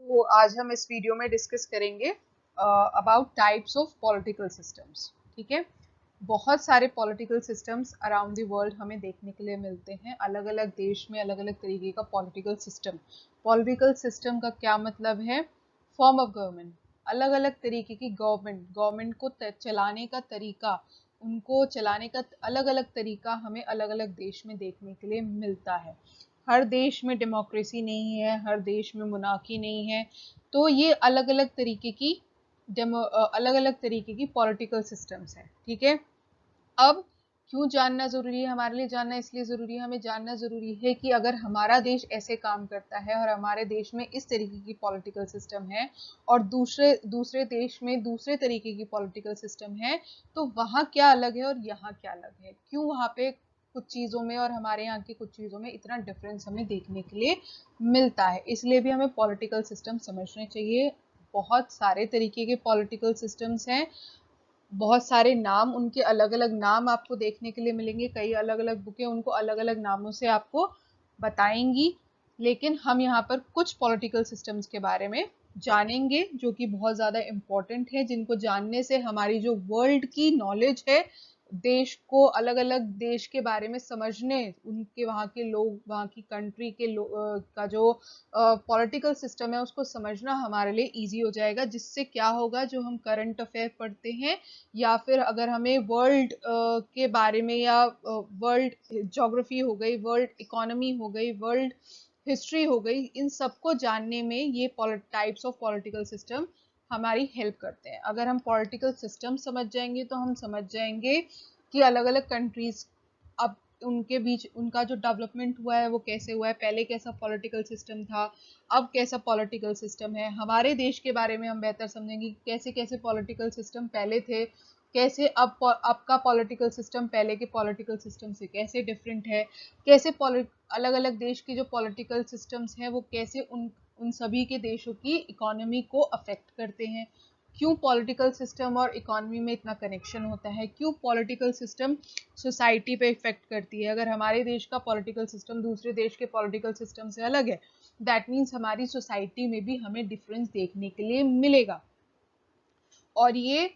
तो आज हम इस वीडियो में डिस्कस करेंगे about types of political systems. ठीक है, बहुत सारे political systems around the world हमें देखने के लिए मिलते हैं। अलग अलग देश में अलग अलग तरीके का पॉलिटिकल सिस्टम। पॉलिटिकल सिस्टम का क्या मतलब है? Form of government. अलग अलग तरीके की गवर्नमेंट को चलाने का तरीका, उनको चलाने का अलग अलग तरीका हमें अलग अलग देश में देखने के लिए मिलता है। हर देश में डेमोक्रेसी नहीं है, हर देश में मोनार्की नहीं है। तो ये अलग अलग तरीके की अलग अलग तरीके की पॉलिटिकल सिस्टम्स हैं। ठीक है, अब क्यों जानना जरूरी है? हमारे लिए जानना इसलिए जरूरी है, हमें जानना जरूरी है कि अगर हमारा देश ऐसे काम करता है और हमारे देश में इस तरीके की पॉलिटिकल सिस्टम है और दूसरे दूसरे देश में दूसरे तरीके की पॉलिटिकल सिस्टम है, तो वहाँ क्या अलग है और यहाँ क्या अलग है। क्यों वहाँ पे कुछ चीज़ों में और हमारे यहाँ की कुछ चीज़ों में इतना डिफरेंस हमें देखने के लिए मिलता है। इसलिए भी हमें पॉलिटिकल सिस्टम समझने चाहिए। बहुत सारे तरीके के पॉलिटिकल सिस्टम्स हैं, बहुत सारे नाम, उनके अलग अलग नाम आपको देखने के लिए मिलेंगे। कई अलग अलग बुकें उनको अलग अलग नामों से आपको बताएंगी। लेकिन हम यहाँ पर कुछ पॉलिटिकल सिस्टम्स के बारे में जानेंगे जो कि बहुत ज़्यादा इम्पोर्टेंट है, जिनको जानने से हमारी जो वर्ल्ड की नॉलेज है, देश को, अलग अलग देश के बारे में समझने, उनके वहाँ के लोग, वहाँ की कंट्री के का जो पॉलिटिकल सिस्टम है उसको समझना हमारे लिए इजी हो जाएगा। जिससे क्या होगा, जो हम करंट अफेयर पढ़ते हैं या फिर अगर हमें वर्ल्ड के बारे में, या वर्ल्ड ज्योग्राफी हो गई, वर्ल्ड इकोनॉमी हो गई, वर्ल्ड हिस्ट्री हो गई, इन सबको जानने में ये टाइप्स ऑफ पॉलिटिकल सिस्टम हमारी हेल्प करते हैं। अगर हम पॉलिटिकल सिस्टम समझ जाएंगे तो हम समझ जाएंगे कि अलग अलग कंट्रीज, अब उनके बीच उनका जो डेवलपमेंट हुआ है वो कैसे हुआ है, पहले कैसा पॉलिटिकल सिस्टम था, अब कैसा पॉलिटिकल सिस्टम है। हमारे देश के बारे में हम बेहतर समझेंगे कि कैसे कैसे पॉलिटिकल सिस्टम पहले थे, कैसे अब का पॉलिटिकल सिस्टम पहले के पॉलिटिकल सिस्टम से कैसे डिफरेंट है, कैसे अलग अलग देश के जो पॉलिटिकल सिस्टम्स हैं वो कैसे उन उन सभी के देशों की इकोनॉमी को अफेक्ट करते हैं। क्यों पॉलिटिकल सिस्टम और इकोनॉमी में इतना कनेक्शन होता है, क्यों पॉलिटिकल सिस्टम सोसाइटी पे इफेक्ट करती है। अगर हमारे देश का पॉलिटिकल सिस्टम दूसरे देश के पॉलिटिकल सिस्टम से अलग है, दैट मीन्स हमारी सोसाइटी में भी हमें डिफरेंस देखने के लिए मिलेगा। और ये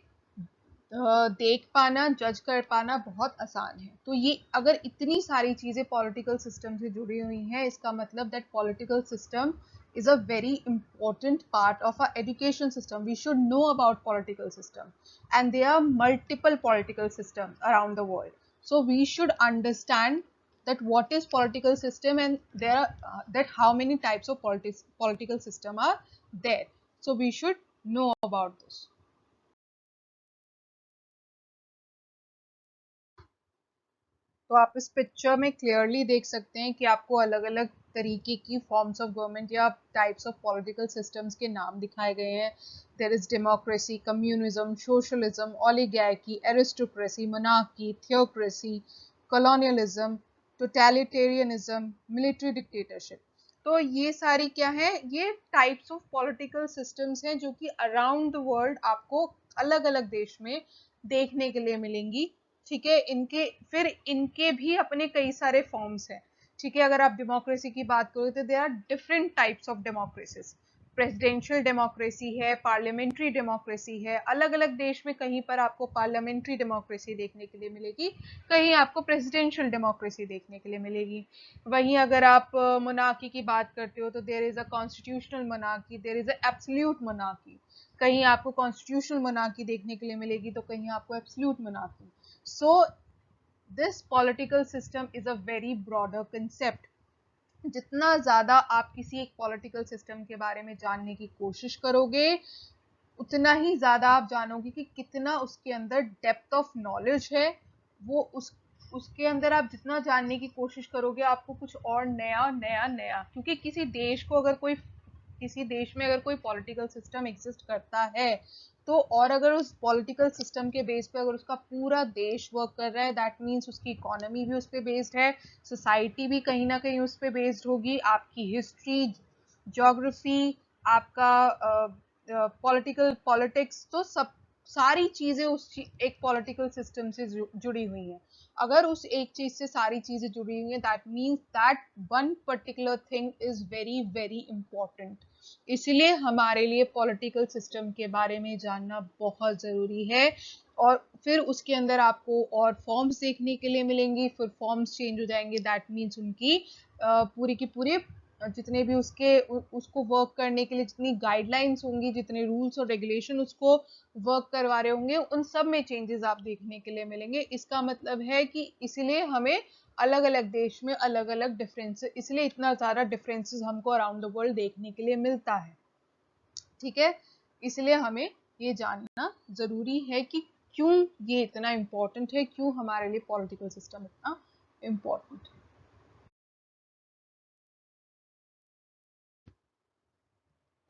देख पाना, जज कर पाना बहुत आसान है। तो ये अगर इतनी सारी चीज़ें पॉलिटिकल सिस्टम से जुड़ी हुई हैं, इसका मतलब that political system is a very important part of our education system. We should know about political system, and there are multiple political systems around the world. So we should understand that what is political system, and there are that how many types of political system are there. So we should know about this. तो आप इस picture में clearly देख सकते हैं कि आपको अलग अलग तरीके की फॉर्म्स ऑफ गवर्नमेंट या टाइप्स ऑफ पॉलिटिकल सिस्टम्स के नाम दिखाए गए हैं। There is democracy, communism, socialism, oligarchy, aristocracy, monarchy, theocracy, colonialism, totalitarianism, military dictatorship. तो ये सारी क्या है, ये टाइप्स ऑफ पॉलिटिकल सिस्टम्स हैं जो कि अराउंड द वर्ल्ड आपको अलग अलग देश में देखने के लिए मिलेंगी। ठीक है, इनके भी अपने कई सारे फॉर्म्स हैं। ठीक है, अगर आप डेमोक्रेसी की बात करो तो there are different types of democracies. Presidential democracy है, पार्लियामेंट्री डेमोक्रेसी है। अलग अलग देश में कहीं पर आपको पार्लियामेंट्री डेमोक्रेसी देखने के लिए मिलेगी, कहीं आपको प्रेसिडेंशियल डेमोक्रेसी देखने के लिए मिलेगी। वहीं अगर आप मोनार्की की बात करते हो तो there is a constitutional monarchy, there is a absolute monarchy. कहीं आपको कॉन्स्टिट्यूशनल मोनार्की देखने के लिए मिलेगी तो कहीं आपको absolute monarchy. So this political system is a very broader concept. जितना ज़्यादा आप किसी एक पॉलिटिकल सिस्टम के बारे में जानने की कोशिश करोगे, उतना ही ज़्यादा आप जानोगे कि कितना उसके अंदर डेप्थ ऑफ नॉलेज है। वो उसके अंदर आप जितना जानने की कोशिश करोगे, आपको कुछ और नया नया नया, क्योंकि किसी देश में अगर कोई पॉलिटिकल सिस्टम एग्जिस्ट करता है, तो और अगर उस पॉलिटिकल सिस्टम के बेस पे अगर उसका पूरा देश वर्क कर रहा है, दैट मीन्स उसकी इकोनॉमी भी उस पर बेस्ड है, सोसाइटी भी कहीं ना कहीं उस पर बेस्ड होगी, आपकी हिस्ट्री, ज्योग्राफी, आपका पॉलिटिक्स, तो सब सारी चीजें एक पॉलिटिकल सिस्टम से जुड़ी हुई हैं। अगर उस एक चीज से सारी चीजें जुड़ी हुई हैं, that means that one particular thing is very very important. इसलिए हमारे लिए पॉलिटिकल सिस्टम के बारे में जानना बहुत जरूरी है। और फिर उसके अंदर आपको और फॉर्म्स देखने के लिए मिलेंगी, फिर फॉर्म्स चेंज हो जाएंगे, दैट मीन्स उनकी पूरी की पूरी जितने भी उसको वर्क करने के लिए जितनी गाइडलाइंस होंगी, जितने रूल्स और रेगुलेशन उसको वर्क करवा रहे होंगे, उन सब में चेंजेस आप देखने के लिए मिलेंगे। इसका मतलब है कि इसलिए हमें अलग अलग देश में अलग अलग डिफरेंसेस, इसलिए इतना ज़्यादा डिफरेंसेस हमको अराउंड द वर्ल्ड देखने के लिए मिलता है। ठीक है, इसलिए हमें ये जानना ज़रूरी है कि क्यों ये इतना इम्पोर्टेंट है, क्यों हमारे लिए पॉलिटिकल सिस्टम इतना इम्पोर्टेंट है।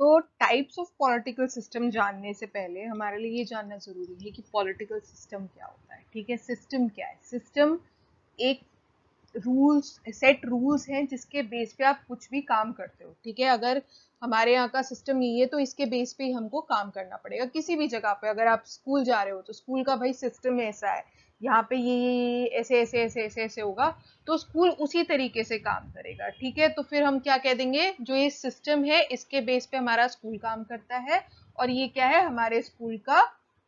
तो टाइप्स ऑफ पॉलिटिकल सिस्टम जानने से पहले हमारे लिए ये जानना जरूरी है कि पॉलिटिकल सिस्टम क्या होता है। ठीक है, सिस्टम क्या है? सिस्टम एक रूल्स, सेट रूल्स हैं जिसके बेस पे आप कुछ भी काम करते हो। ठीक है, अगर हमारे यहाँ का सिस्टम यही है तो इसके बेस पे ही हमको काम करना पड़ेगा। किसी भी जगह पे अगर आप स्कूल जा रहे हो तो स्कूल का भाई सिस्टम ऐसा है, यहाँ पे ये ऐसे ऐसे ऐसे ऐसे ऐसे होगा, तो स्कूल उसी तरीके से काम करेगा। ठीक है, तो फिर हम क्या कह देंगे, जो ये सिस्टम है इसके बेस पे हमारा स्कूल काम करता है, और ये क्या है, हमारे स्कूल का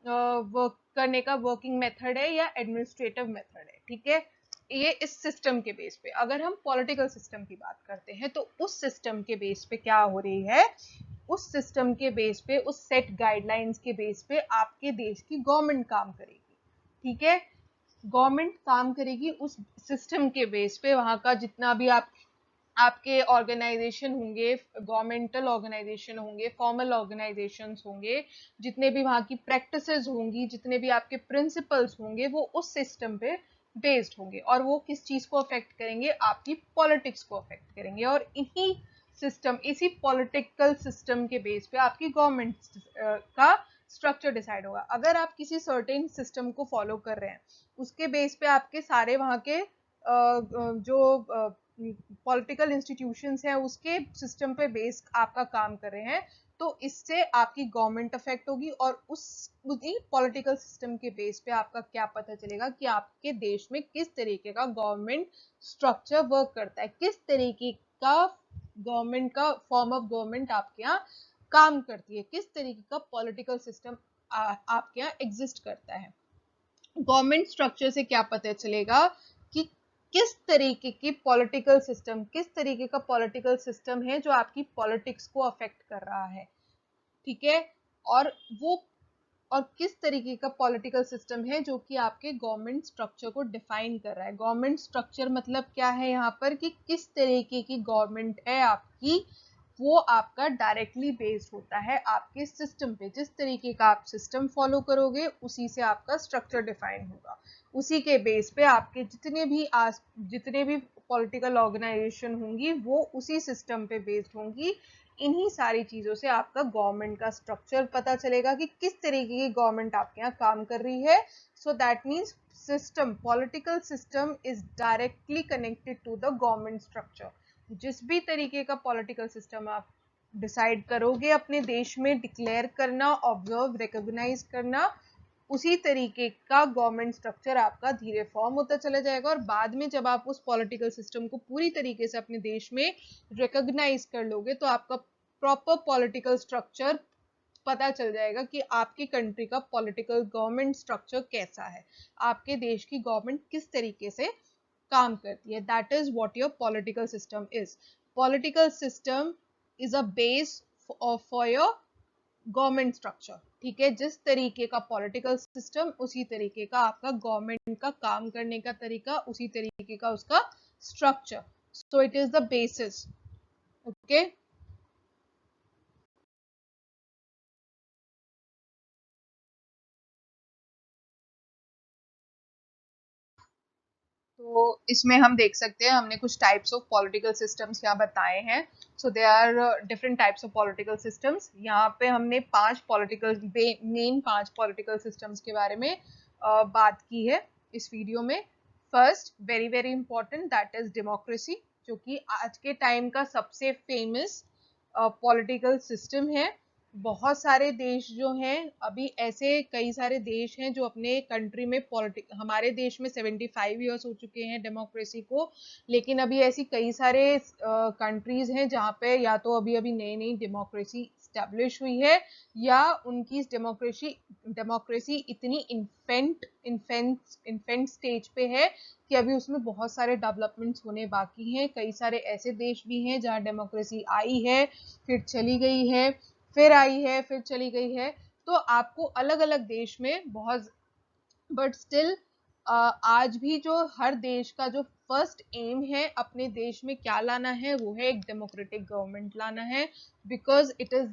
वर्क करने का वर्किंग मेथड है या एडमिनिस्ट्रेटिव मेथड है। ठीक है, ये इस सिस्टम के बेस पे। अगर हम पॉलिटिकल सिस्टम की बात करते हैं तो उस सिस्टम के बेस पे क्या हो रही है, उस सिस्टम के बेस पे, उस सेट गाइडलाइंस के बेस पे आपके देश की गवर्नमेंट काम करेगी। ठीक है, गवर्नमेंट काम करेगी उस सिस्टम के बेस पे। वहां का जितना भी आपके ऑर्गेनाइजेशन होंगे, गवर्नमेंटल ऑर्गेनाइजेशन होंगे, फॉर्मल ऑर्गेनाइजेशंस होंगे, जितने भी वहाँ की प्रैक्टिसेस होंगी, जितने भी आपके प्रिंसिपल्स होंगे, वो उस सिस्टम पे बेस्ड होंगे। और वो किस चीज को अफेक्ट करेंगे, आपकी पॉलिटिक्स को अफेक्ट करेंगे। और इन्हीं सिस्टम, इसी पॉलिटिकल सिस्टम के बेस पे आपकी गवर्नमेंट का स्ट्रक्चर डिसाइड होगा। अगर आप किसी सर्टेन सिस्टम को फॉलो कर रहे हैं, उसके बेस पे आपके सारे वहाँ के जो पॉलिटिकल इंस्टीट्यूशंस हैं उसके सिस्टम पे बेस आपका काम कर रहे हैं, तो इससे आपकी गवर्नमेंट अफेक्ट होगी। और उसी पॉलिटिकल सिस्टम के बेस पे आपका क्या पता चलेगा कि आपके देश में किस तरीके का गवर्नमेंट स्ट्रक्चर वर्क करता है, किस तरीके का गवर्नमेंट का फॉर्म ऑफ गवर्नमेंट आपके यहाँ काम करती है, किस तरीके का पॉलिटिकल सिस्टम आपके यहाँ एग्जिस्ट करता है। गवर्नमेंट स्ट्रक्चर से क्या पता चलेगा कि किस तरीके की पॉलिटिकल सिस्टम, किस तरीके का पॉलिटिकल सिस्टम है जो आपकी पॉलिटिक्स को अफेक्ट कर रहा है। ठीक है, और वो और किस तरीके का पॉलिटिकल सिस्टम है जो कि आपके गवर्नमेंट स्ट्रक्चर को डिफाइन कर रहा है। गवर्नमेंट स्ट्रक्चर मतलब क्या है यहाँ पर, कि किस तरीके की गवर्नमेंट है आपकी, वो आपका डायरेक्टली बेस्ड होता है आपके सिस्टम पे। जिस तरीके का आप सिस्टम फॉलो करोगे उसी से आपका स्ट्रक्चर डिफाइन होगा। उसी के बेस पे आपके जितने भी पॉलिटिकल ऑर्गेनाइजेशन होंगी वो उसी सिस्टम पे बेस्ड होंगी। इन्हीं सारी चीजों से आपका गवर्नमेंट का स्ट्रक्चर पता चलेगा कि किस तरीके की गवर्नमेंट आपके यहाँ काम कर रही है। So that means system, political system is directly connected to the government structure. जिस भी तरीके का पॉलिटिकल सिस्टम आप डिसाइड करोगे अपने देश में डिक्लेयर करना, ऑब्जर्व, रिकॉग्नाइज करना, उसी तरीके का गवर्नमेंट स्ट्रक्चर आपका धीरे फॉर्म होता चला जाएगा। और बाद में जब आप उस पॉलिटिकल सिस्टम को पूरी तरीके से अपने देश में रिकॉग्नाइज कर लोगे तो आपका प्रॉपर पॉलिटिकल स्ट्रक्चर पता चल जाएगा कि आपकी कंट्री का पॉलिटिकल गवर्नमेंट स्ट्रक्चर कैसा है, आपके देश की गवर्नमेंट किस तरीके से काम करती है। That is what your political system is. Political system is a base for your government structure. ठीक है, जिस तरीके का पॉलिटिकल सिस्टम उसी तरीके का आपका गवर्नमेंट का काम करने का तरीका, उसी तरीके का उसका structure. So it is the basis. Okay, तो इसमें हम देख सकते हैं, हमने कुछ टाइप्स ऑफ पॉलिटिकल सिस्टम्स यहाँ बताए हैं। So they are different types of political systems. यहाँ पे हमने मेन पांच पॉलिटिकल सिस्टम्स के बारे में बात की है इस वीडियो में। First, very very important, that is democracy, जो कि आज के टाइम का सबसे फेमस पॉलिटिकल सिस्टम है। बहुत सारे देश जो हैं, अभी ऐसे कई सारे देश हैं जो अपने कंट्री में हमारे देश में 75 ईयर्स हो चुके हैं डेमोक्रेसी को, लेकिन अभी ऐसी कई सारे कंट्रीज हैं जहाँ पे या तो अभी अभी नई नई डेमोक्रेसी स्टैब्लिश हुई है, या उनकी डेमोक्रेसी इतनी इन्फेंट स्टेज पे है कि अभी उसमें बहुत सारे डेवलपमेंट्स होने बाकी हैं। कई सारे ऐसे देश भी हैं जहाँ डेमोक्रेसी आई है, फिर चली गई है, फिर आई है, फिर चली गई है। तो आपको अलग अलग देश में बहुत, बट स्टिल आज भी जो हर देश का जो फर्स्ट एम है अपने देश में क्या लाना है, वो है एक डेमोक्रेटिक गवर्नमेंट लाना है, because it is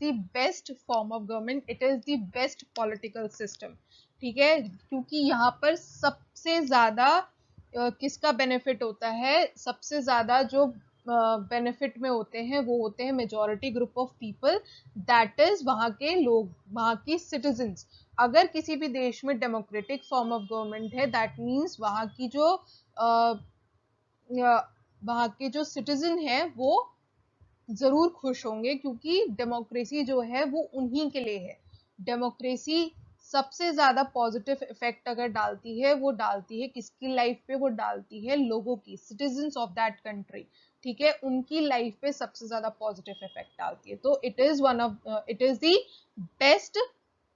the best form of government, it is the best political system. ठीक है, क्योंकि यहाँ पर सबसे ज्यादा किसका बेनिफिट होता है, सबसे ज्यादा जो बेनिफिट में होते हैं वो होते हैं majority group of people, that is वहाँ के लोग, वहाँ की सिटीजन्स। अगर किसी भी देश में डेमोक्रेटिक फॉर्म ऑफ गवर्नमेंट है, दैट मीन्स वहाँ के जो सिटीजन है वो जरूर खुश होंगे, क्योंकि डेमोक्रेसी जो है वो उन्हीं के लिए है। डेमोक्रेसी सबसे ज्यादा पॉजिटिव इफेक्ट अगर डालती है, वो डालती है किसकी लाइफ पे, वो डालती है लोगों की, सिटीजन्स ऑफ दैट कंट्री। ठीक है, उनकी लाइफ पे सबसे ज्यादा पॉजिटिव इफेक्ट डालती है। तो it is the best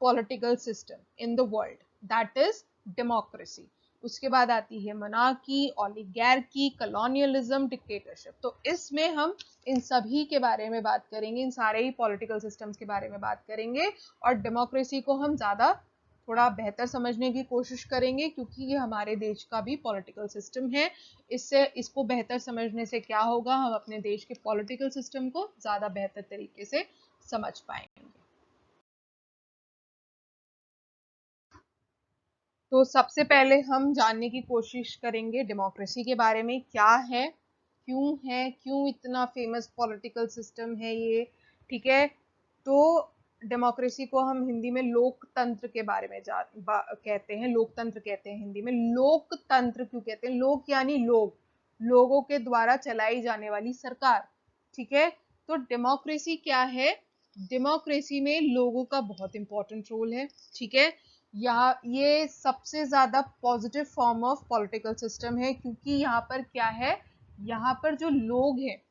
political system in the world, that is democracy. उसके बाद आती है मोनार्की, ओलिगार्की, कॉलोनियलिज्म, डिक्टेटरशिप। तो इसमें हम इन सभी के बारे में बात करेंगे, इन सारे ही पॉलिटिकल सिस्टम्स के बारे में बात करेंगे, और डेमोक्रेसी को हम ज़्यादा थोड़ा बेहतर समझने की कोशिश करेंगे, क्योंकि ये हमारे देश का भी पॉलिटिकल सिस्टम है। इसको बेहतर समझने से क्या होगा, हम अपने देश के पॉलिटिकल सिस्टम को ज़्यादा बेहतर तरीके से समझ पाएंगे। तो सबसे पहले हम जानने की कोशिश करेंगे डेमोक्रेसी के बारे में, क्या है, क्यों इतना फेमस पॉलिटिकल सिस्टम है ये। ठीक है, तो डेमोक्रेसी को हम हिंदी में लोकतंत्र के बारे में कहते हैं, लोकतंत्र कहते हैं हिंदी में। लोकतंत्र क्यों कहते हैं, लोक यानी लोग, लोगों के द्वारा चलाई जाने वाली सरकार। ठीक है, तो डेमोक्रेसी क्या है, डेमोक्रेसी में लोगों का बहुत इंपॉर्टेंट रोल है। ठीक है, यहाँ ये सबसे ज्यादा positive form of political system है, क्योंकि यहाँ पर क्या है, यहाँ पर जो लोग हैं,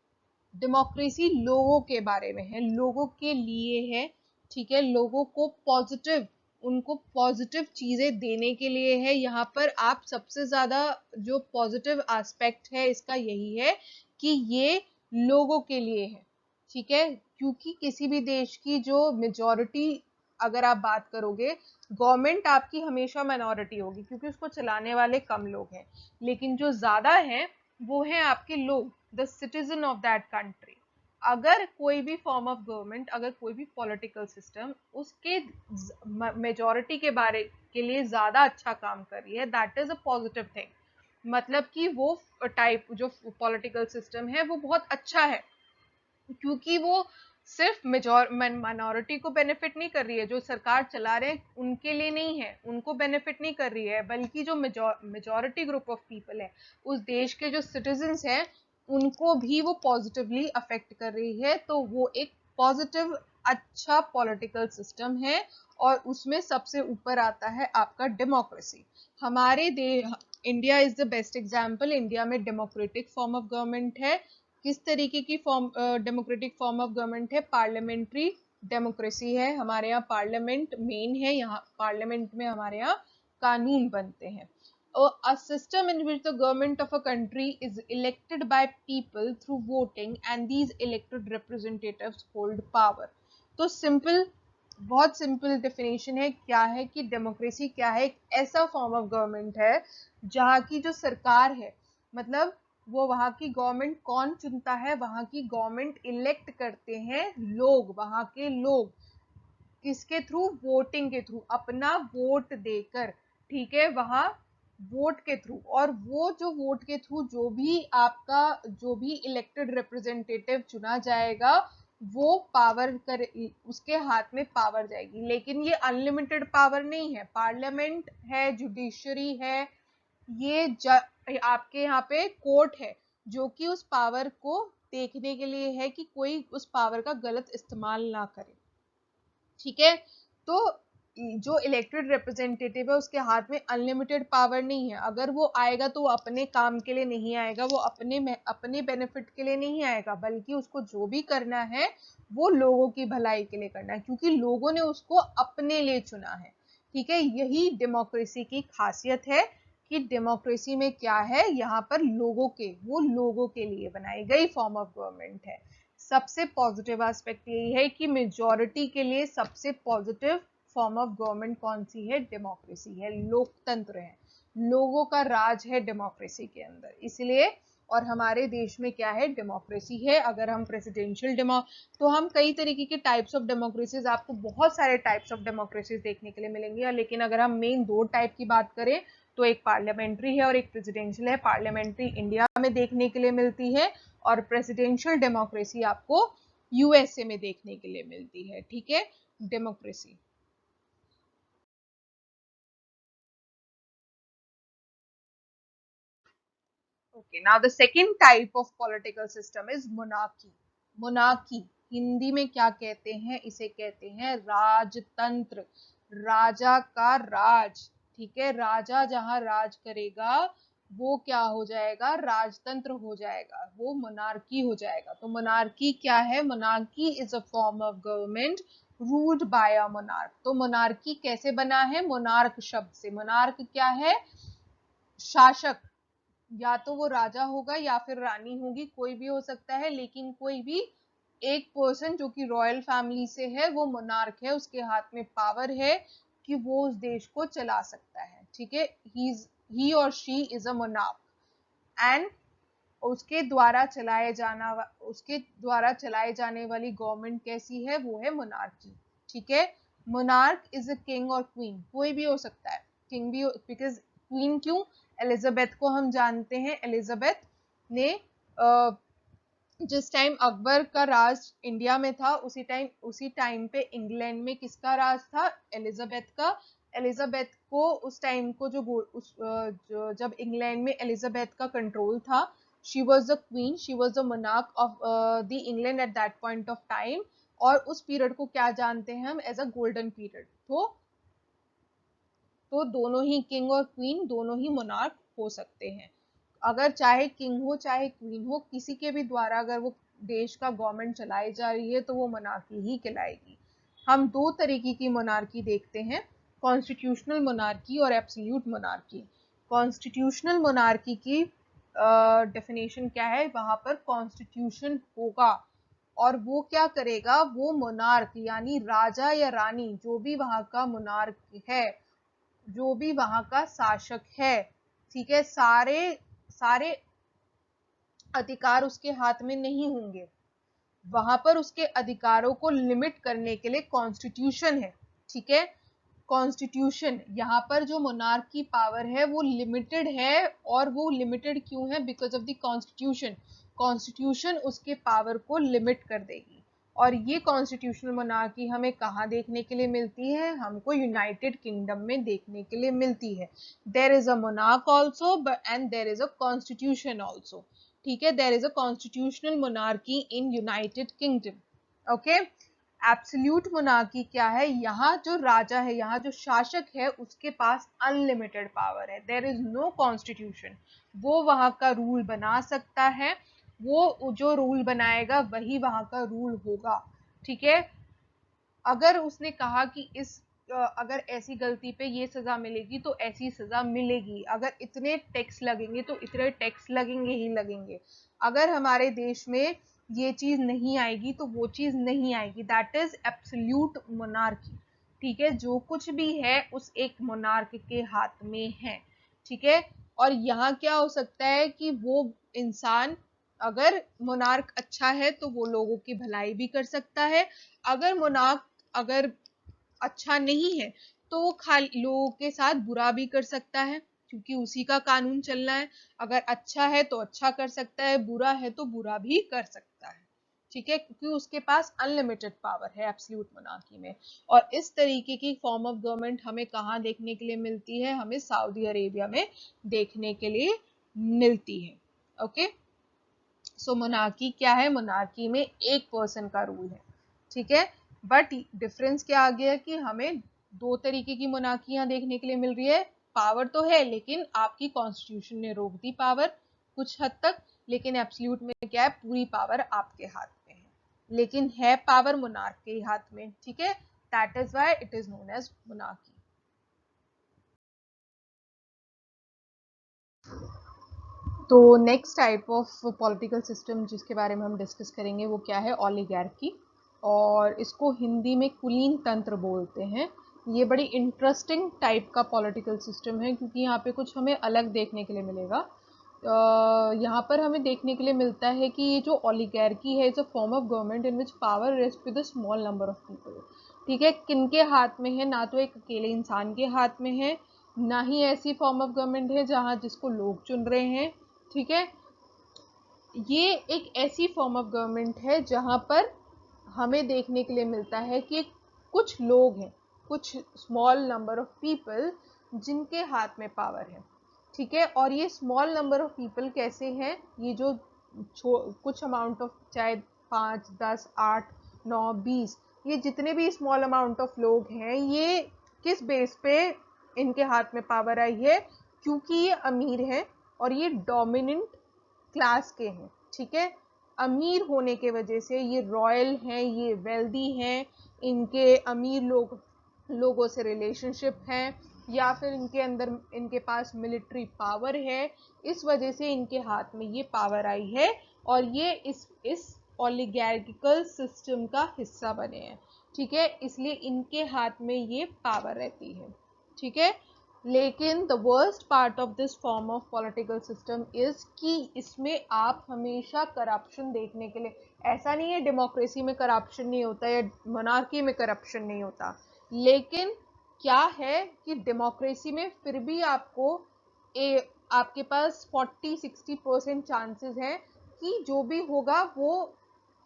डेमोक्रेसी लोगों के बारे में है, लोगों के लिए है। ठीक है, लोगों को पॉजिटिव, उनको पॉजिटिव चीजें देने के लिए है। यहाँ पर आप सबसे ज्यादा जो पॉजिटिव एस्पेक्ट है इसका यही है कि ये लोगों के लिए है। ठीक है, क्योंकि किसी भी देश की जो मेजॉरिटी, अगर आप बात करोगे, गवर्नमेंट आपकी हमेशा माइनॉरिटी होगी क्योंकि उसको चलाने वाले कम लोग हैं, लेकिन जो ज्यादा है वो है आपके लोग, the citizen of that country. अगर कोई भी फॉर्म ऑफ गवर्नमेंट, अगर कोई भी पॉलिटिकल सिस्टम उसके मेजॉरिटी के बारे के लिए ज्यादा अच्छा काम कर रही है, that is a positive thing. मतलब कि वो टाइप जो पॉलिटिकल सिस्टम है वो बहुत अच्छा है, क्योंकि वो सिर्फ माइनॉरिटी को बेनिफिट नहीं कर रही है, जो सरकार चला रहे हैं उनके लिए नहीं है, उनको बेनिफिट नहीं कर रही है, बल्कि जो मेजॉरिटी ग्रुप ऑफ पीपल है, उस देश के जो सिटीजन्स हैं, उनको भी वो पॉजिटिवली अफेक्ट कर रही है। तो वो एक पॉजिटिव अच्छा पॉलिटिकल सिस्टम है, और उसमें सबसे ऊपर आता है आपका डेमोक्रेसी। हमारे देश India is the best example. India में डेमोक्रेटिक फॉर्म ऑफ गवर्नमेंट है। किस तरीके की डेमोक्रेटिक फॉर्म ऑफ गवर्नमेंट है, पार्लियामेंट्री डेमोक्रेसी है। हमारे यहाँ पार्लियामेंट मेन है, यहाँ पार्लियामेंट में हमारे यहाँ कानून बनते हैं। A system in which the government of a country is elected by people through voting and these elected representatives hold power। तो सिंपल, बहुत सिंपल डेफिनेशन है क्या है कि डेमोक्रेसी क्या है, एक ऐसा फॉर्म ऑफ गवर्नमेंट है जहाँ की जो सरकार है, मतलब वो वहाँ की गवर्नमेंट कौन चुनता है, वहाँ की गवर्नमेंट इलेक्ट करते हैं लोग, वहाँ के लोग, किसके थ्रू, वोटिंग के थ्रू, अपना वोट देकर। ठीक है, वहाँ वोट के थ्रू, और वो जो वोट के थ्रू जो भी आपका जो भी इलेक्टेड रिप्रेजेंटेटिव चुना जाएगा, वो पावर कर, उसके हाथ में पावर जाएगी। लेकिन ये अनलिमिटेड पावर नहीं है, पार्लियामेंट है, जुडिशरी है, ये आपके यहाँ पे कोर्ट है जो कि उस पावर को देखने के लिए है कि कोई उस पावर का गलत इस्तेमाल ना करे, ठीक है। तो जो इलेक्टेड रिप्रेजेंटेटिव है उसके हाथ में अनलिमिटेड पावर नहीं है। अगर वो आएगा तो वो अपने काम के लिए नहीं आएगा, वो अपने बेनिफिट के लिए नहीं आएगा, बल्कि उसको जो भी करना है वो लोगों की भलाई के लिए करना है, क्योंकि लोगों ने उसको अपने लिए चुना है, ठीक है। यही डेमोक्रेसी की खासियत है कि डेमोक्रेसी में क्या है, यहाँ पर लोगों के लिए बनाई गई फॉर्म ऑफ गवर्नमेंट है। सबसे पॉजिटिव एस्पेक्ट यही है कि मेजॉरिटी के लिए सबसे पॉजिटिव फॉर्म ऑफ गवर्नमेंट कौन सी है, डेमोक्रेसी है, लोकतंत्र है, लोगों का राज है डेमोक्रेसी के अंदर, इसलिए। और हमारे देश में क्या है, डेमोक्रेसी है। अगर हम प्रेसिडेंशियल तो हम कई तरीके के टाइप्स ऑफ डेमोक्रेसीज, आपको बहुत सारे टाइप्स ऑफ डेमोक्रेसीज देखने के लिए मिलेंगे, लेकिन अगर हम मेन 2 टाइप की बात करें तो एक पार्लियामेंट्री है और एक प्रेसिडेंशियल है। पार्लियामेंट्री इंडिया में देखने के लिए मिलती है और प्रेसिडेंशियल डेमोक्रेसी आपको यूएसए में देखने के लिए मिलती है, ठीक है। Democracy Okay, now the second type of political system is monarchy. Monarchy Hindi में क्या कहते हैं, इसे कहते हैं राजतंत्र, राजा का राज, ठीक है। राजा जहां राज करेगा वो क्या हो जाएगा, राजतंत्र हो जाएगा, वो मोनार्की हो जाएगा। तो मोनार्की क्या है, monarchy is a form of government ruled by a monarch. तो मोनार्की कैसे बना है, मोनार्क शब्द से। मोनार्क क्या है, शासक, या तो वो राजा होगा या फिर रानी होगी, कोई भी हो सकता है, लेकिन कोई भी एक पर्सन जो कि रॉयल फैमिली से है वो मोनार्क है, उसके हाथ में पावर है कि वो उस देश को चला सकता है, ठीक है। ही और she is a monarch and उसके द्वारा चलाए जाने वाली गवर्नमेंट कैसी है, वो है मोनार्की, ठीक है। मोनार्क इज अ किंग और क्वीन, कोई भी हो सकता है, किंग भी, बिकॉज क्वीन क्यों, एलिजाबेथ को हम जानते हैं। एलिजाबेथ ने जिस टाइम अकबर का राज इंडिया में था उसी टाइम पे इंग्लैंड में किसका राज था, एलिजाबेथ का। एलिजाबेथ को उस टाइम को जब इंग्लैंड में एलिजाबेथ का कंट्रोल था, she was the queen, she was the monarch of the England at that point of time. और उस पीरियड को क्या जानते हैं हम, एज अ गोल्डन पीरियड। तो दोनों ही किंग और क्वीन दोनों ही मोनार्क हो सकते हैं। अगर चाहे किंग हो चाहे क्वीन हो, किसी के भी द्वारा अगर वो देश का गवर्नमेंट चलाई जा रही है तो वो मोनार्की ही कहलाएगी। हम 2 तरीके की मोनार्की देखते हैं, कॉन्स्टिट्यूशनल मोनार्की और एब्सोल्यूट मोनार्की। कॉन्स्टिट्यूशनल मोनार्की की डेफिनेशन क्या है, वहां पर कॉन्स्टिट्यूशन होगा और वो क्या करेगा, वो मोनार्क यानी राजा या रानी जो भी वहां का मोनार्क है, जो भी वहां का शासक है, ठीक है, सारे सारे अधिकार उसके हाथ में नहीं होंगे। वहां पर उसके अधिकारों को लिमिट करने के लिए कॉन्स्टिट्यूशन है, ठीक है। कॉन्स्टिट्यूशन, यहाँ पर जो मोनार्क की पावर है वो लिमिटेड है, और वो लिमिटेड क्यों है, because of the constitution. Constitution उसके पावर को लिमिट कर देगी। और ये कॉन्स्टिट्यूशनल मोनार्की हमें कहाँ देखने के लिए मिलती है, हमको यूनाइटेड किंगडम में देखने के लिए मिलती है। There is a monarch also and there is a constitution also, ठीक है। There is a constitutional monarchy in United Kingdom, okay. Absolute monarchy क्या है, यहाँ जो राजा है, यहाँ जो शासक है, उसके पास अनलिमिटेड पावर है, देयर इज नो कॉन्स्टिट्यूशन। वो वहां का रूल बना सकता है, वो जो रूल बनाएगा वही वहां का रूल होगा, ठीक है। अगर उसने कहा कि अगर ऐसी गलती पे ये सजा मिलेगी तो ऐसी सजा मिलेगी, अगर इतने टैक्स लगेंगे तो इतने टैक्स लगेंगे ही लगेंगे, अगर हमारे देश में ये चीज नहीं आएगी तो वो चीज नहीं आएगी, दैट इज एब्सोल्यूट मोनार्की, ठीक है। जो कुछ भी है उस एक मोनार्क के हाथ में है, ठीक है। और यहाँ क्या हो सकता है कि वो इंसान, अगर मोनार्क अच्छा है तो वो लोगों की भलाई भी कर सकता है, अगर मोनार्क अगर अच्छा नहीं है तो वो खाली लोगों के साथ बुरा भी कर सकता है, क्योंकि उसी का कानून चलना है। अगर अच्छा है तो अच्छा कर सकता है, बुरा है तो बुरा भी कर सकता है, ठीक है, क्योंकि उसके पास अनलिमिटेड पावर है एब्सोल्यूट मोनार्की में। और इस तरीके की फॉर्म ऑफ गवर्नमेंट हमें कहाँ देखने के लिए मिलती है, हमें सऊदी अरेबिया में देखने के लिए मिलती है, ओके। सो मोनार्की क्या है, मोनार्की में एक पर्सन का रूल है, ठीक है। बट डिफरेंस क्या आ गया कि हमें दो तरीके की मोनार्कियां देखने के लिए मिल रही है। पावर तो है लेकिन आपकी कॉन्स्टिट्यूशन ने रोक दी पावर कुछ हद तक, लेकिन एब्सोल्यूट में क्या है, पूरी पावर आपके हाथ में है, लेकिन है पावर मोनार्क के हाथ में, ठीक है। That is why it is known as monarchy. तो next type of political system जिसके बारे में हम डिस्कस करेंगे वो क्या है, ओलिगार्की, और इसको हिंदी में कुलीन तंत्र बोलते हैं। ये बड़ी इंटरेस्टिंग टाइप का पॉलिटिकल सिस्टम है क्योंकि यहाँ पे कुछ हमें अलग देखने के लिए मिलेगा। यहाँ पर हमें देखने के लिए मिलता है कि ये जो ओलिगार्की है it's a form of government in which power rest with a small number of people, ठीक है। किनके हाथ में है, ना तो एक अकेले इंसान के हाथ में है, ना ही ऐसी फॉर्म ऑफ गवर्नमेंट है जहाँ जिसको लोग चुन रहे हैं, ठीक है। ये एक ऐसी फॉर्म ऑफ गवर्नमेंट है जहां पर हमें देखने के लिए मिलता है कि कुछ लोग हैं, कुछ स्मॉल नंबर ऑफ पीपल जिनके हाथ में पावर है, ठीक है। और ये स्मॉल नंबर ऑफ पीपल कैसे हैं, ये जो कुछ अमाउंट ऑफ, चाहे 5, 10, 8, 9, 20, ये जितने भी स्मॉल अमाउंट ऑफ लोग हैं, ये किस बेस पे इनके हाथ में पावर आई है, क्योंकि ये अमीर हैं और ये डोमिनेंट क्लास के हैं, ठीक है। अमीर होने के वजह से ये रॉयल हैं, ये वेल्दी हैं, इनके अमीर लोगों से रिलेशनशिप है, या फिर इनके अंदर इनके पास मिलिट्री पावर है, इस वजह से इनके हाथ में ये पावर आई है और ये इस ओलिगार्किकल सिस्टम का हिस्सा बने हैं, ठीक है। इसलिए इनके हाथ में ये पावर रहती है, ठीक है। लेकिन the worst part of this form of political system is कि इसमें आप हमेशा करप्शन देखने के लिए, ऐसा नहीं है डेमोक्रेसी में करप्शन नहीं होता या मोनार्की में करप्शन नहीं होता, लेकिन क्या है कि डेमोक्रेसी में फिर भी आपके पास 40-60% चांसेस हैं कि जो भी होगा वो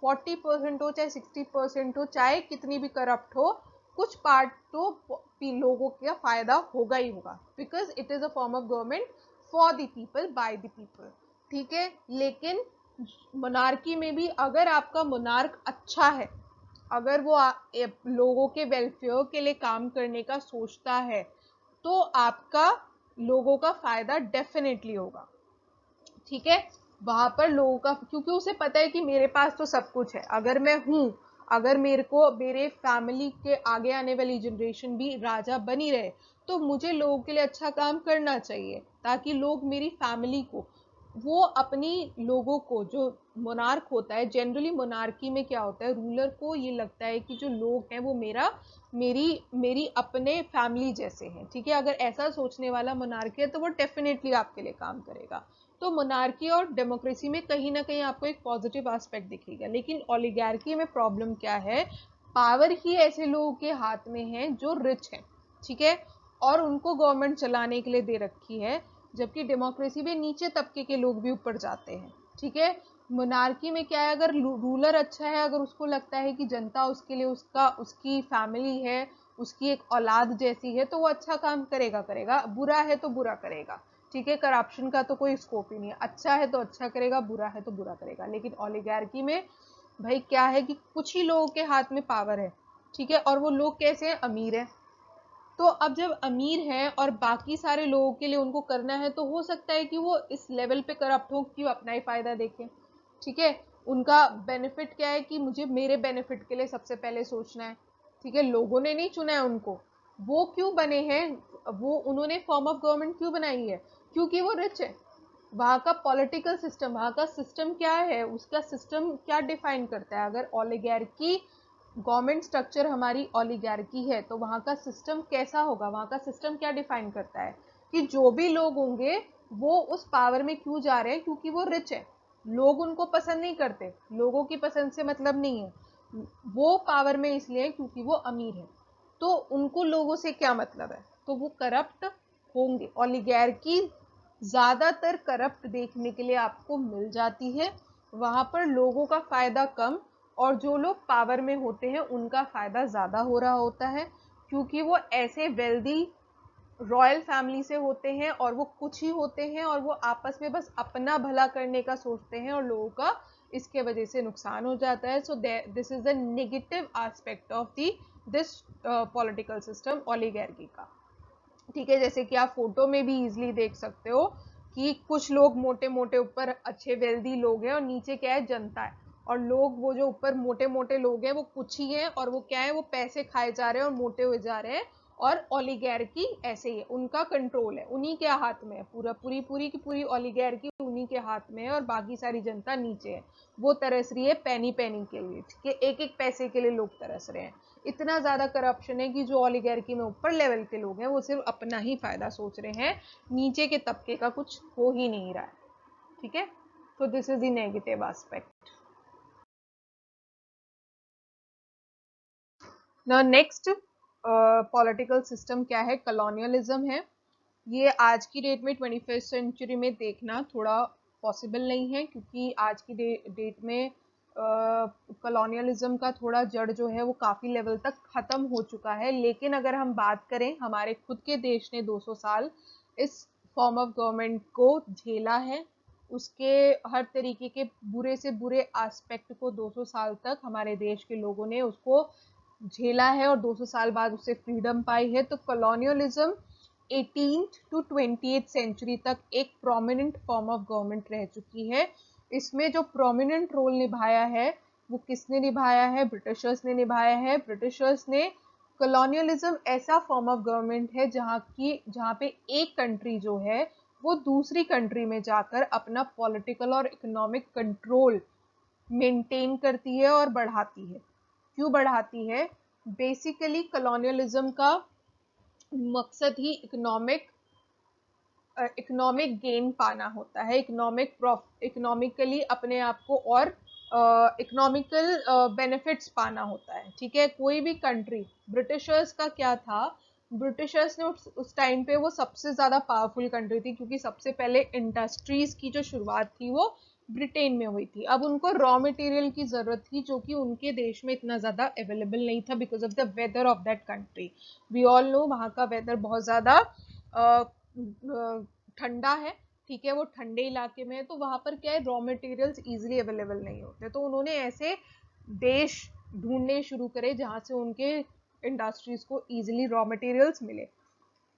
40% हो चाहे 60% हो, चाहे कितनी भी करप्ट हो, कुछ पार्ट तो लोगों का फायदा होगा ही होगा, because it is a form of government for the people by the people, ठीक है। लेकिन मोनार्की में भी अगर आपका मोनार्क अच्छा है, अगर वो लोगों के वेलफेयर के लिए काम करने का सोचता है, तो आपका लोगों का फायदा डेफिनेटली होगा, ठीक है। वहां पर लोगों का, क्योंकि उसे पता है कि मेरे पास तो सब कुछ है, अगर मैं हूं, अगर मेरे को मेरे फैमिली के आगे आने वाली जनरेशन भी राजा बनी रहे, तो मुझे लोगों के लिए अच्छा काम करना चाहिए ताकि लोग मेरी फैमिली को, वो अपनी लोगों को, जो मोनार्क होता है जनरली, मोनार्की में क्या होता है, रूलर को ये लगता है कि जो लोग हैं वो मेरी अपने फैमिली जैसे हैं, ठीक है। अगर ऐसा सोचने वाला मोनार्की है तो वो डेफिनेटली आपके लिए काम करेगा। तो मोनार्की और डेमोक्रेसी में कहीं ना कहीं आपको एक पॉजिटिव एस्पेक्ट दिखेगा, लेकिन ओलिगार्की में प्रॉब्लम क्या है, पावर ही ऐसे लोगों के हाथ में है जो रिच है, ठीक है, और उनको गवर्नमेंट चलाने के लिए दे रखी है, जबकि डेमोक्रेसी में नीचे तबके के लोग भी ऊपर जाते हैं, ठीक है। मोनार्की में क्या है, अगर रूलर अच्छा है, अगर उसको लगता है कि जनता उसके लिए उसकी फैमिली है, उसकी एक औलाद जैसी है, तो वो अच्छा काम करेगा, बुरा है तो बुरा करेगा, ठीक है। करप्शन का तो कोई स्कोप ही नहीं है, अच्छा है तो अच्छा करेगा, बुरा है तो बुरा करेगा। लेकिन ओलिगार्की में भाई क्या है कि कुछ ही लोगों के हाथ में पावर है, ठीक है, और वो लोग कैसे हैं, अमीर है। तो अब जब अमीर हैं और बाकी सारे लोगों के लिए उनको करना है, तो हो सकता है कि वो इस लेवल पे करप्ट हो कि वो अपना ही फायदा देखें, ठीक है। उनका बेनिफिट क्या है कि मुझे मेरे बेनिफिट के लिए सबसे पहले सोचना है, ठीक है। लोगों ने नहीं चुना है उनको, वो क्यों बने हैं, वो उन्होंने फॉर्म ऑफ गवर्नमेंट क्यों बनाई है, क्योंकि वो रिच है। वहाँ का पॉलिटिकल सिस्टम, वहाँ का सिस्टम क्या है, उसका सिस्टम क्या डिफाइन करता है, अगर ओलिगार्की गवर्नमेंट स्ट्रक्चर हमारी ओलिगार्की है तो वहाँ का सिस्टम कैसा होगा, वहाँ का सिस्टम क्या डिफाइन करता है कि जो भी लोग होंगे वो उस पावर में क्यों जा रहे हैं, क्योंकि वो रिच है। लोग उनको पसंद नहीं करते, लोगों की पसंद से मतलब नहीं है, वो पावर में इसलिए क्योंकि वो अमीर है, तो उनको लोगों से क्या मतलब है, तो वो करप्ट होंगे। ओलिगार्की ज्यादातर करप्ट देखने के लिए आपको मिल जाती है, वहां पर लोगों का फायदा कम और जो लोग पावर में होते हैं उनका फायदा ज्यादा हो रहा होता है, क्योंकि वो ऐसे वेल्दी रॉयल फैमिली से होते हैं और वो कुछ ही होते हैं और वो आपस में बस अपना भला करने का सोचते हैं और लोगों का इसके वजह से नुकसान हो जाता है. So this is the negative aspect of the this political system oligarchy का. ठीक है, जैसे कि आप फोटो में भी इजीली देख सकते हो कि कुछ लोग मोटे मोटे ऊपर अच्छे वेल्दी लोग हैं और नीचे क्या है, जनता है. और लोग वो जो ऊपर मोटे मोटे लोग हैं वो कुछ ही हैं और वो क्या है, वो पैसे खाए जा रहे हैं और मोटे हुए जा रहे हैं. और ओलिगार्की ऐसे ही है, उनका कंट्रोल है, उन्हीं के हाथ में है, पूरी पूरी की पूरी ओलिगार्की उन्हीं के हाथ में है और बाकी सारी जनता नीचे है. वो तरस रही है पैनी पैनी के लिए. ठीक है, एक एक पैसे के लिए लोग तरस रहे हैं. इतना ज्यादा करप्शन है कि जो ओलिगार्की में ऊपर लेवल के लोग हैं वो सिर्फ अपना ही फायदा सोच रहे हैं, नीचे के तबके का कुछ हो ही नहीं रहा है. ठीक है, तो this is the negative aspect. ना नेक्स्ट पॉलिटिकल सिस्टम क्या है, कॉलोनियलिज्म है. ये आज की डेट में 21st सेंचुरी में देखना थोड़ा पॉसिबल नहीं है क्योंकि आज की डेट में कॉलोनियलिज्म का थोड़ा जड़ जो है वो काफ़ी लेवल तक ख़त्म हो चुका है. लेकिन अगर हम बात करें, हमारे खुद के देश ने 200 साल इस फॉर्म ऑफ गवर्नमेंट को झेला है. उसके हर तरीके के बुरे से बुरे एस्पेक्ट को 200 साल तक हमारे देश के लोगों ने उसको झेला है और 200 साल बाद उससे फ्रीडम पाई है. तो colonialism 18th to 20th century तक एक प्रोमिनेंट फॉर्म ऑफ गवर्नमेंट रह चुकी है. इसमें जो प्रोमिनेंट रोल निभाया है वो किसने निभाया है, ब्रिटिशर्स ने निभाया है. ब्रिटिशर्स ने कॉलोनियलिज्म ऐसा फॉर्म ऑफ गवर्नमेंट है जहाँ पे एक कंट्री जो है वो दूसरी कंट्री में जाकर अपना पॉलिटिकल और इकोनॉमिक कंट्रोल मेंटेन करती है और बढ़ाती है. क्यों बढ़ाती है? बेसिकली कॉलोनियलिज्म का मकसद ही इकोनॉमिक गेन पाना होता है, इकोनॉमिकली अपने आप को और इकोनॉमिकल बेनिफिट्स पाना होता है. ठीक है, कोई भी कंट्री, ब्रिटिशर्स का क्या था, ब्रिटिशर्स ने उस टाइम पे वो सबसे ज़्यादा पावरफुल कंट्री थी क्योंकि सबसे पहले इंडस्ट्रीज की जो शुरुआत थी वो ब्रिटेन में हुई थी. अब उनको रॉ मटेरियल की ज़रूरत थी जो कि उनके देश में इतना ज़्यादा अवेलेबल नहीं था because of the weather of that country. We all know वहाँ का वेदर बहुत ज़्यादा ठंडा है. ठीक है, वो ठंडे इलाके में है तो वहां पर क्या है, रॉ मटेरियल्स इजीली अवेलेबल नहीं होते. तो उन्होंने ऐसे देश ढूंढने शुरू करे जहां से उनके इंडस्ट्रीज को इजीली रॉ मटेरियल्स मिले.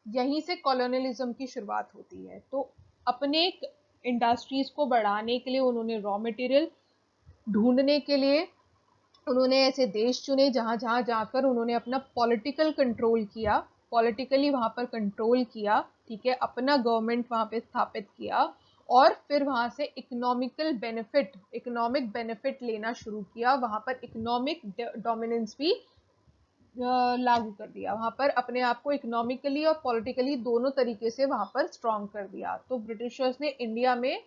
यहीं से कॉलोनियलिज्म की शुरुआत होती है. तो अपने इंडस्ट्रीज को बढ़ाने के लिए उन्होंने रॉ मटेरियल ढूंढने के लिए उन्होंने ऐसे देश चुने जहां जहां जाकर उन्होंने अपना पॉलिटिकल कंट्रोल किया, पॉलिटिकली वहां पर कंट्रोल किया. ठीक है, अपना गवर्नमेंट वहां पे स्थापित किया और फिर वहां से इकोनॉमिक बेनिफिट लेना शुरू किया. वहां पर इकोनॉमिक डोमिनेंस भी लागू कर दिया, वहां पर अपने आप को इकोनॉमिकली और पॉलिटिकली दोनों तरीके से वहां पर स्ट्रॉन्ग कर दिया. तो ब्रिटिशर्स ने इंडिया में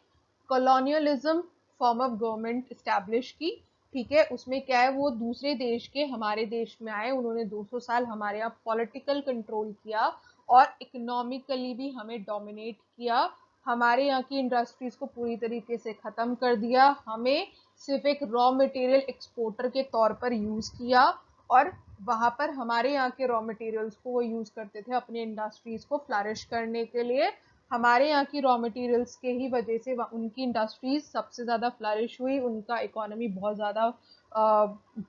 colonialism form of government establish की. ठीक है, उसमें क्या है, वो दूसरे देश के हमारे देश में आए, उन्होंने 200 साल हमारे यहाँ पॉलिटिकल कंट्रोल किया और इकोनॉमिकली भी हमें डोमिनेट किया. हमारे यहाँ की इंडस्ट्रीज को पूरी तरीके से खत्म कर दिया, हमें सिर्फ एक रॉ मटेरियल एक्सपोर्टर के तौर पर यूज किया और वहां पर हमारे यहाँ के रॉ मटेरियल्स को वो यूज करते थे अपनी इंडस्ट्रीज को फ्लरिश करने के लिए. हमारे यहाँ की रॉ मटेरियल्स के ही वजह से उनकी इंडस्ट्रीज सबसे ज़्यादा फ्लरिश हुई, उनका इकोनॉमी बहुत ज़्यादा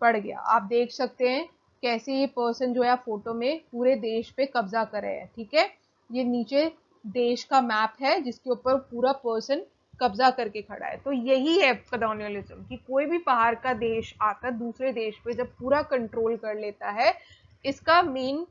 बढ़ गया. आप देख सकते हैं कैसे ये पर्सन जो है फोटो में पूरे देश पे कब्जा कर रहे हैं. ठीक है, ये नीचे देश का मैप है जिसके ऊपर पूरा पर्सन कब्जा करके खड़ा है. तो यही है कॉलोनियलिज्म कि कोई भी बाहर का देश आकर दूसरे देश पे जब पूरा कंट्रोल कर लेता है, इसका मेन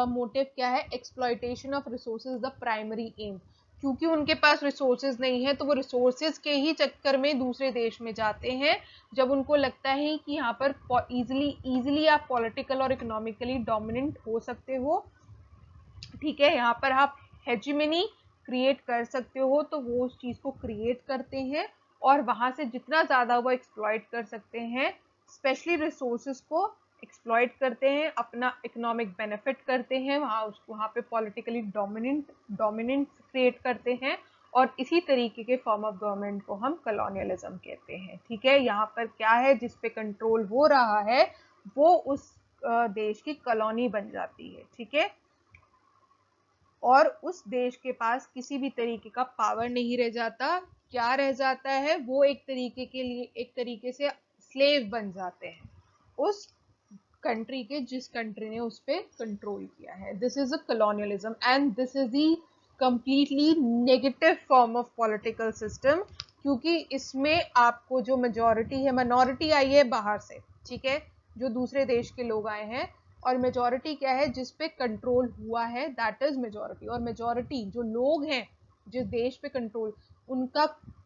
मोटिव क्या है, exploitation of resources the primary aim. क्योंकि उनके पास रिसोर्सेज नहीं है तो वो रिसोर्सेज के ही चक्कर में दूसरे देश में जाते हैं जब उनको लगता है कि यहाँ पर इजीली आप पॉलिटिकल और इकोनॉमिकली डोमिनेंट हो सकते हो. ठीक है, यहाँ पर आप हेजिमनी क्रिएट कर सकते हो तो वो उस चीज को क्रिएट करते हैं और वहां से जितना ज्यादा वो एक्सप्लॉइट कर सकते हैं, स्पेशली रिसोर्सेज को एक्सप्लॉइट करते हैं, अपना इकोनॉमिक बेनिफिट करते हैं, वहां पे पॉलिटिकली डोमिनेंस क्रिएट करते हैं और इसी तरीके के फॉर्म ऑफ गवर्नमेंट को हम कॉलोनियलिज्म कहते हैं. ठीक है, यहाँ पर क्या है, जिस पे कंट्रोल हो रहा है वो उस देश की कॉलोनी बन जाती है. ठीक है, और उस देश के पास किसी भी तरीके का पावर नहीं रह जाता। क्या रह जाता है, वो एक तरीके से स्लेव बन जाते हैं उस कंट्री के जिस कंट्री ने उस पर कंट्रोल किया है। This is a colonialism and this is the completely negative form of political system, क्योंकि इसमें आपको जो मेजॉरिटी है, माइनॉरिटी आई है बाहर से, ठीक है, जो दूसरे देश के लोग आए हैं, और मेजॉरिटी क्या है जिस पे कंट्रोल हुआ है, दैट इज मेजॉरिटी। और मेजॉरिटी जो लोग हैं जिस देश पे कंट्रोल, उनका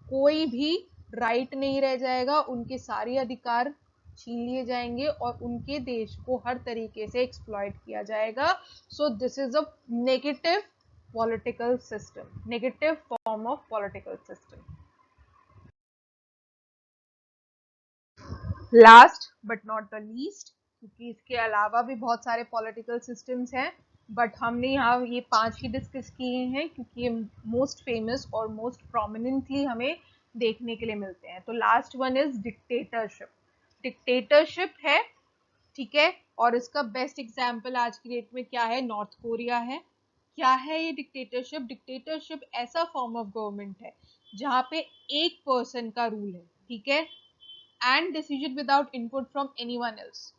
कोई भी राइट नहीं रह जाएगा, उनके सारे अधिकार छीन लिए जाएंगे और उनके देश को हर तरीके से एक्सप्लॉइट किया जाएगा। So this is a negative political system, negative form of political system. Last but not the least, क्योंकि इसके अलावा भी बहुत सारे पॉलिटिकल सिस्टम्स हैं, बट हमने यहाँ ये 5 ही डिस्कस किए हैं क्योंकि ये मोस्ट फेमस और मोस्ट प्रोमिनेंटली हमें देखने के लिए मिलते हैं। तो last one is dictatorship. Dictatorship है, ठीक है, और इसका बेस्ट एग्जाम्पल आज की डेट में क्या है, नॉर्थ कोरिया है। क्या है ये डिक्टेटरशिप? डिक्टेटरशिप ऐसा फॉर्म ऑफ गवर्नमेंट है जहाँ पे एक पर्सन का रूल है, ठीक है, and decision without input from anyone else.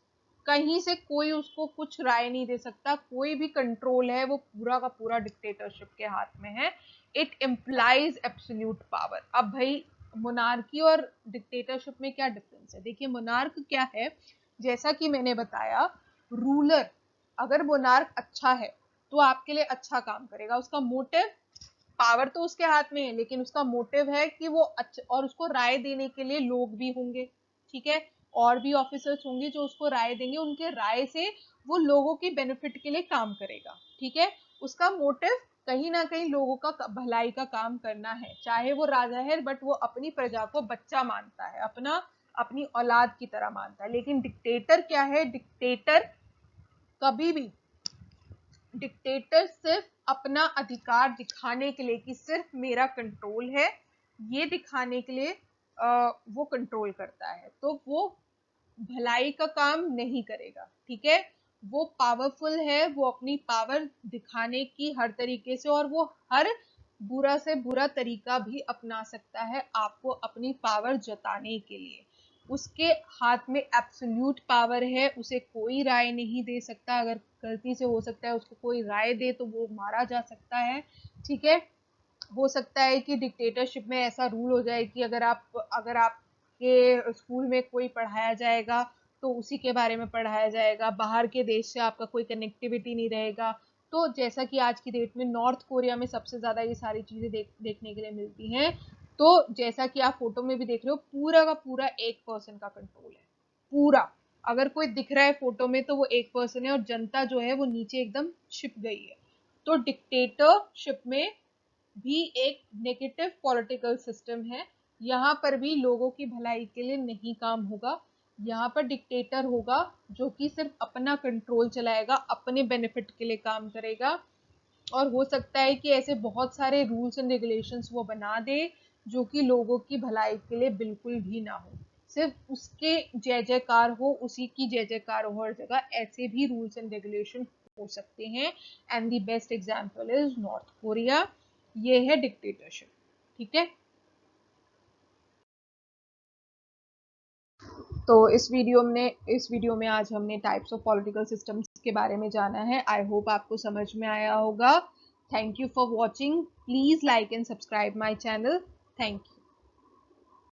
कहीं से कोई उसको कुछ राय नहीं दे सकता, कोई भी कंट्रोल है वो पूरा का पूरा डिक्टेटरशिप के हाथ में है। It implies absolute power. अब भाई मोनार्की और डिक्टेटरशिप में क्या डिफरेंस है? देखिए मोनार्क क्या है, जैसा कि मैंने बताया, रूलर, अगर मोनार्क अच्छा है तो आपके लिए अच्छा काम करेगा, उसका मोटिव, पावर तो उसके हाथ में है लेकिन उसका मोटिव है कि वो अच्छा, और उसको राय देने के लिए लोग भी होंगे, ठीक है, और भी ऑफिसर्स होंगे जो उसको राय देंगे, उनके राय से वो लोगों की बेनिफिट के लिए काम करेगा, ठीक है। उसका मोटिव कहीं ना कहीं लोगों का भलाई का काम करना है, चाहे वो राजा है बट वो अपनी प्रजा को बच्चा मानता है, अपनी औलाद की तरह मानता है। लेकिन डिक्टेटर क्या है? डिक्टेटर कभी भी, डिक्टेटर सिर्फ अपना अधिकार दिखाने के लिए कि सिर्फ मेरा कंट्रोल है, ये दिखाने के लिए वो कंट्रोल करता है, तो वो भलाई का काम नहीं करेगा, ठीक है। वो पावरफुल है, वो अपनी पावर दिखाने की हर तरीके से, और वो हर बुरा से बुरा तरीका भी अपना सकता है आपको अपनी पावर जताने के लिए। उसके हाथ में एब्सोल्यूट पावर है, उसे कोई राय नहीं दे सकता, अगर गलती से हो सकता है उसको कोई राय दे तो वो मारा जा सकता है, ठीक है। हो सकता है कि डिक्टेटरशिप में ऐसा रूल हो जाए कि अगर आपके स्कूल में कोई पढ़ाया जाएगा तो उसी के बारे में पढ़ाया जाएगा, बाहर के देश से आपका कोई कनेक्टिविटी नहीं रहेगा। तो जैसा कि आज की डेट में नॉर्थ कोरिया में सबसे ज्यादा ये सारी चीजें देखने के लिए मिलती हैं। तो जैसा कि आप फोटो में भी देख रहे हो, पूरा का पूरा एक पर्सन का कंट्रोल है, पूरा। अगर कोई दिख रहा है फोटो में तो वो एक पर्सन है, और जनता जो है वो नीचे एकदम छिप गई है। तो डिक्टेटरशिप में भी एक नेगेटिव पॉलिटिकल सिस्टम है। यहाँ पर भी लोगों की भलाई के लिए नहीं काम होगा, यहाँ पर डिक्टेटर होगा जो कि सिर्फ अपना कंट्रोल चलाएगा, अपने बेनिफिट के लिए काम करेगा। और हो सकता है कि ऐसे बहुत सारे रूल्स एंड रेगुलेशंस वो बना दे जो कि लोगों की भलाई के लिए बिल्कुल भी ना हो, सिर्फ उसके जय जयकार हो, उसी की जय जयकार हो हर जगह, ऐसे भी रूल्स एंड रेगुलेशन हो सकते हैं। And the best example is north Korea. ये है डिक्टेटरशिप, ठीक है। तो इस वीडियो में आज हमने टाइप्स ऑफ पॉलिटिकल सिस्टम्स के बारे में जाना है। आई होप आपको समझ में आया होगा। Thank you for watching. Please like and subscribe my channel. Thank you.